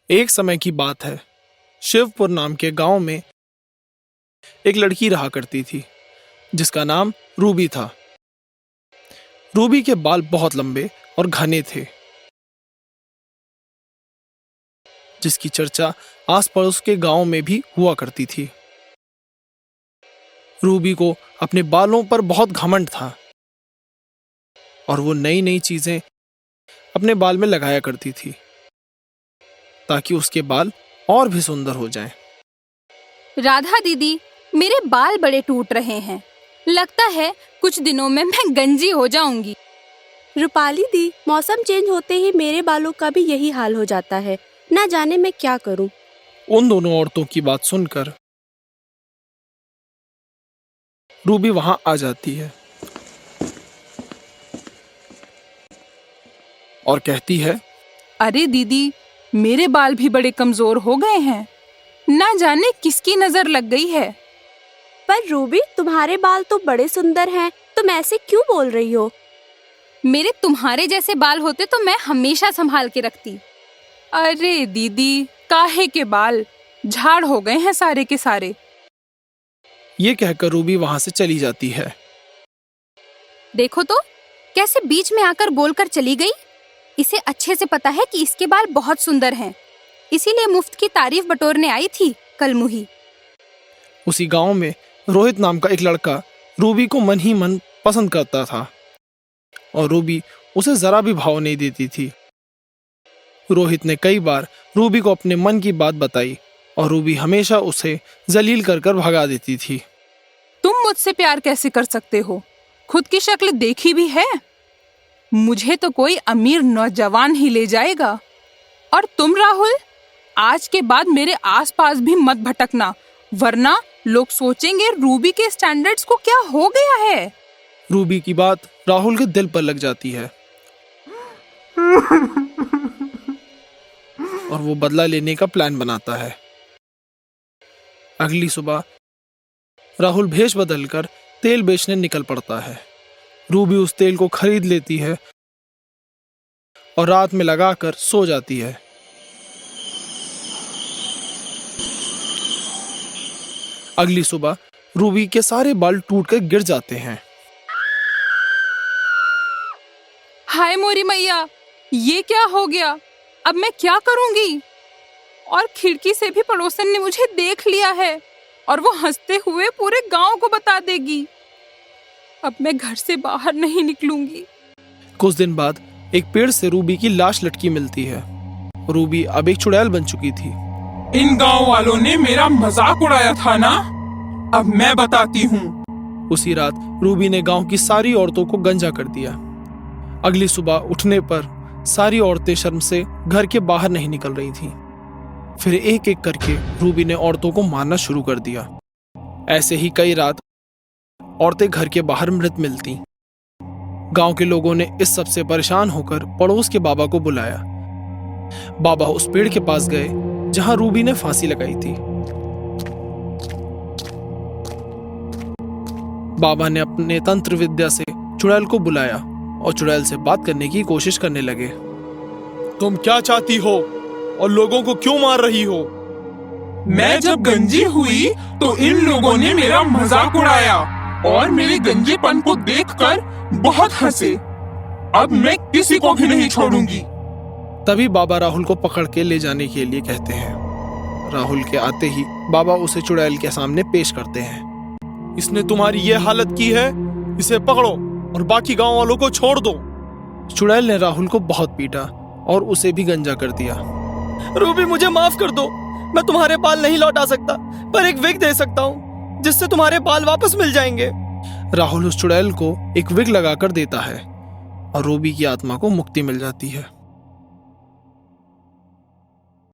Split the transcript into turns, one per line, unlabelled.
एक समय की बात है। शिवपुर नाम के गांव में एक लड़की रहा करती थी जिसका नाम रूबी था। रूबी के बाल बहुत लंबे और घने थे, जिसकी चर्चा आस पड़ोस के गांव में भी हुआ करती थी। रूबी को अपने बालों पर बहुत घमंड था और वो नई नई चीजें अपने बाल में लगाया करती थी ताकि उसके बाल और भी सुंदर हो जाएं।
राधा दीदी, मेरे बाल बड़े टूट रहे हैं। लगता है कुछ दिनों में मैं गंजी हो जाऊंगी।
रूपाली दी, मौसम चेंज होते ही मेरे बालों का भी यही हाल हो जाता है। ना जाने मैं क्या करूं।
उन दोनों औरतों की बात सुनकर रूबी वहां आ जाती है और कहती है,
अरे दीदी, मेरे बाल भी बड़े कमजोर हो गए हैं। ना जाने किसकी नजर लग गई है।
पर रूबी, तुम्हारे बाल तो बड़े सुंदर हैं, तुम ऐसे क्यों बोल रही हो?
मेरे तुम्हारे जैसे बाल होते तो मैं हमेशा संभाल के रखती।
अरे दीदी, काहे के बाल, झाड़ हो गए हैं सारे के सारे।
ये कहकर रूबी वहां से चली जाती है।
देखो तो कैसे बीच में आकर बोलकर चली गई। इसे अच्छे से पता है कि इसके बाल बहुत सुंदर हैं, इसीलिए मुफ्त की तारीफ बटोरने आई थी कलमुही।
उसी गांव में रोहित नाम का एक लड़का रूबी को मन ही मन पसंद करता था और रूबी उसे जरा भी भाव नहीं देती थी। रोहित ने कई बार रूबी को अपने मन की बात बताई और रूबी हमेशा उसे जलील कर कर भगा देती थी।
तुम मुझसे प्यार कैसे कर सकते हो? खुद की शक्ल देखी भी है? मुझे तो कोई अमीर नौजवान ही ले जाएगा। और तुम राहुल, आज के बाद मेरे आसपास भी मत भटकना, वरना लोग सोचेंगे रूबी के स्टैंडर्ड्स को क्या हो गया है।
रूबी की बात राहुल के दिल पर लग जाती है और वो बदला लेने का प्लान बनाता है। अगली सुबह राहुल भेष बदलकर तेल बेचने निकल पड़ता है। रूबी उस तेल को खरीद लेती है और रात में लगाकर सो जाती है। अगली सुबह रूबी के सारे बाल टूटकर गिर जाते हैं।
हाय मोरी मैया, ये क्या हो गया? अब मैं क्या करूंगी? और खिड़की से भी पड़ोसन ने मुझे देख लिया है और वो हंसते हुए पूरे गांव को बता देगी। अब मैं घर से बाहर नहीं निकलूंगी।
कुछ दिन बाद एक पेड़ से रूबी की लाश लटकी मिलती है। रूबी अब एक चुड़ैल बन चुकी थी।
इन गांव वालों ने मेरा मजाक उड़ाया था ना, अब मैं बताती हूँ।
उसी रात रूबी ने गांव की सारी औरतों को गंजा कर दिया। अगली सुबह उठने पर सारी औरतें शर्म से घर के बाहर नहीं निकल रही थीं। फिर एक एक करके रूबी ने औरतों को मारना शुरू कर दिया। ऐसे ही कई रात औरतें घर के बाहर मृत मिलती। गांव के लोगों ने इस सब से परेशान होकर पड़ोस के बाबा को बुलाया। बाबा उस पेड़ के पास गए जहां रूबी ने फांसी लगाई थी। बाबा ने अपने तंत्र विद्या से चुड़ैल को बुलाया और चुड़ैल से बात करने की कोशिश करने लगे। तुम क्या चाहती हो और लोगों को क्यों मार रही हो?
मैं जब गंजी हुई तो इन लोगों ने मेरा मजाक उड़ाया और मेरे गंजेपन को देखकर बहुत हंसे। अब मैं किसी को भी नहीं छोड़ूंगी।
तभी बाबा राहुल को पकड़ के ले जाने के लिए कहते हैं। राहुल के आते ही बाबा उसे चुड़ैल के सामने पेश करते हैं। इसने तुम्हारी ये हालत की है, इसे पकड़ो और बाकी गांव वालों को छोड़ दो। चुड़ैल ने राहुल को बहुत पीटा और उसे भी गंजा कर दिया।
रूबी, मुझे माफ कर दो। मैं तुम्हारे बाल नहीं लौटा सकता, पर एक विग दे सकता हूँ जिससे तुम्हारे बाल वापस मिल जाएंगे।
राहुल उस चुड़ैल को एक विग लगाकर देता है और रूबी की आत्मा को मुक्ति मिल जाती है।